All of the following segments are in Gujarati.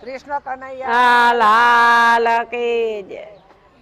કૃષ્ણ કનૈયા લાલ કી જય।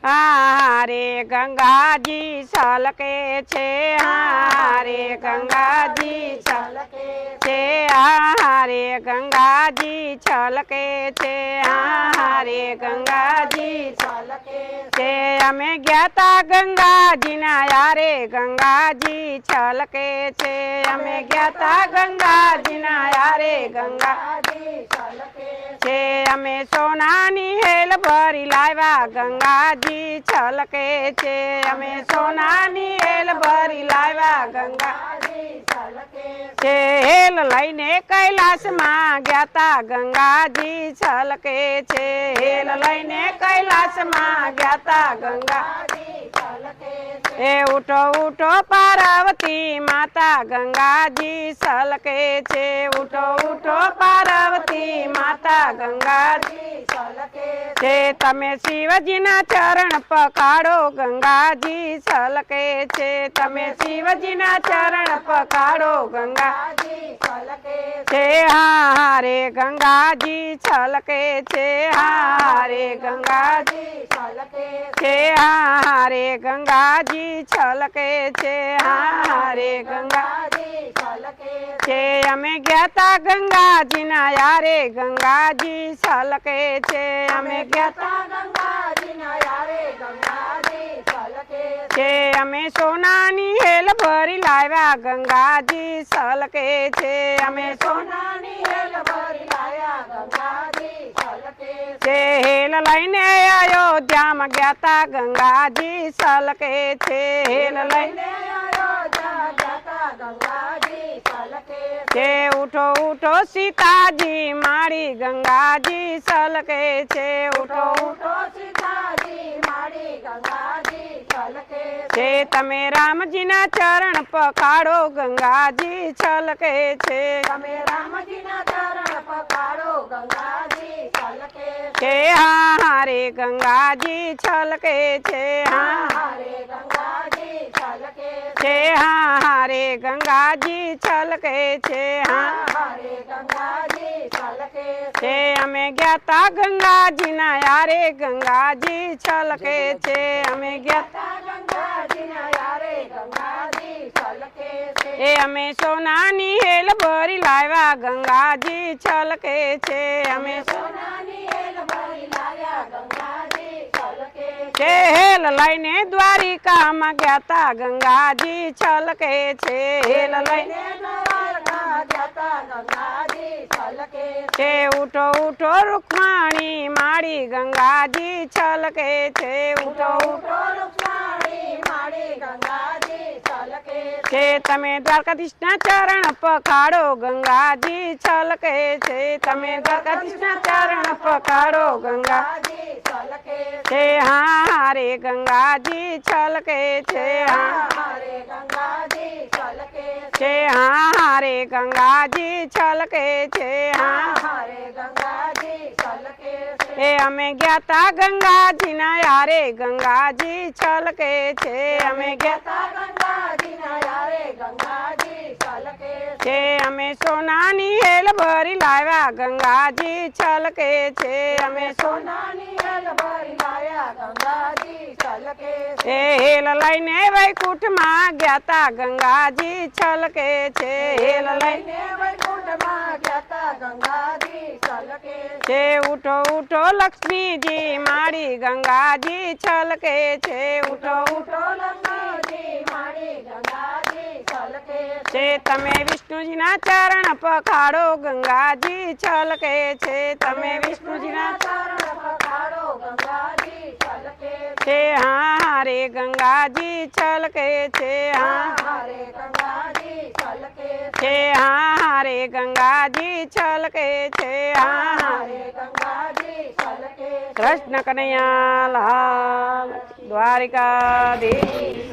હારે ગંગાજી છલકે છે, હારે ગંગાજી છલકે છે, હારે ગંગાજી છલકે છે, હારે ગંગાજી છલકે છે। અમે ગયા તા ગંગાજીના યારે ગંગાજી છલકે છે, અમે ગયા તા ગંગાજીના યારે ગંગાજી છલકે છે। અમે સોનાની હેલ ભરી લાવ્યા ગંગાજી છલકે છે, અમે સોનાની હેલ ભરી લાવ્યા ગંગાજી છલકે છે। હેલ લઈને કૈલાસમાં ગયા તા ગંગાજી છલકે છે, હેલ લઈને કૈલાસમાં ગયા તા ગંગાજી છલકે છે। એ ઉઠો ઉઠો પાર્વતી માતા ગંગાજી છલકે છે, ઉઠો ઉઠો પાર્વતી માતા ગંગાજી છલકે છે। તમે શિવજીના ચરણ પખાડો ગંગાજી છલકે છે, તમે શિવજીના ચરણ પખાડો ગંગાજી છલકે છે। હારે ગંગાજી છલકે છે, હારે ગંગાજી છલકે છે, હારે ગંગાજી છલકે છે, હારે ગંગાજી છલકે છે। અમે ગયા તા ગંગાજીના યારે ગંગાજી છલકે છે, અમે ગયા તા ગંગાજીના યારે ગંગાજી છલકે છે। અમે સોનાની હેલ ભરી લાવ્યા ગંગાજી છલકે છે, અમે સોનાની હેલ ભરી લાવ્યા ગંગાજી છલકે છે। હેલ લઈને અયોધ્યામાં ગયા તા ગંગાજી છલકે છે, હેલ લઈને અયોધ્યા ગયા તા ગંગાજી છલકે છે। ઉઠો ઉઠો સીતાજી મારી ગંગાજી છલકે છે, ઉઠો ઉઠો સીતાજી મારી ગંગાજી છલકે છે। તમે રામજીના ચરણ પખાડો ગંગાજી છલકે છે, તમે રામજીના ચરણ પખાડો ગંગાજી છલકે છે। હારે ગંગાજી છલકે છે, હારે ગંગાજી છલકે છે, હારે ગંગાજી છલકે છે, હારે ગંગાજી છલકે છે। અમે ગયા તા ગંગાજીના યારે ગંગાજી છલકે છે, અમે ગયા તા ગંગાજીના યારે ગંગાજી છલકે છે। એ અમે સોનાની હેલ ભરી લાવ્યા ગંગાજી છલકે છે, અમે સોનાની હેલ ભરી લાવ્યા ગંગાજી છલકે છે। હેલ લઈને દ્વારિકામાં ગયા તા ગંગાજી છલકે છે, હેલ લઈને દ્વારકા ગયા તા ગંગાજી છલકે છે। ઉઠો ઉઠો રૂકમાણી મારી ગંગાજી છલકે છે, ઉઠો ઉઠો રૂકમાણી મારી ગંગાજી છલકે છે। તમે દ્વારકાધીશના ચરણ પખાડો ગંગાજી છલકે છે, તમે દ્વારકાધીશના ચરણ પખાડો ગંગાજી છલકે છે। હારે ગંગાજી છલકે છે, હારે ગંગાજી છલકે છે, હારે ગંગાજી છલકે છે, હારે ગંગાજી છલકે છે। એ અમે ગયા તા ગંગાજીના યારે ગંગાજી છલકે છે, અમે ગયા તા ગંગાજીના યારે ગંગાજી છલકે છે। અમે સોનાની હેલ ભરી લાવ્યા ગંગાજી છલકે છે, અમે સોનાની હેલ ભરી લાવ્યા ગંગાજી છલકે છે। હેલ લઈને વૈકુંઠમાં ગયા તા ગંગાજી છલકે છે, હેલ લઈને વૈકુંઠમાં ગયા તા ગંગાજી છલકે છે। ઉઠો ઉઠો લક્ષ્મીજી મારી ગંગાજી છલકે છે, ઉઠો ઉઠો લક્ષ્મીજી મારી ગંગાજી છલકે છે। તમે વિષ્ણુજીના ચરણ પખાડો ગંગાજી છલકે છે, તમે વિષ્ણુજીના ચરણ પખાડો ગંગાજી છલકે છે। હારે ગંગાજી છલકે છે, હારે ગંગાજી છલકે છે, હારે ગંગાજી છલકે છે, હારે ગંગાજી છલકે। કૃષ્ણ કનૈયા લાલ દ્વારિકાધીશ।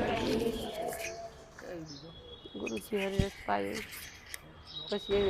ગુરુ શ્રી હરિ પાય પછી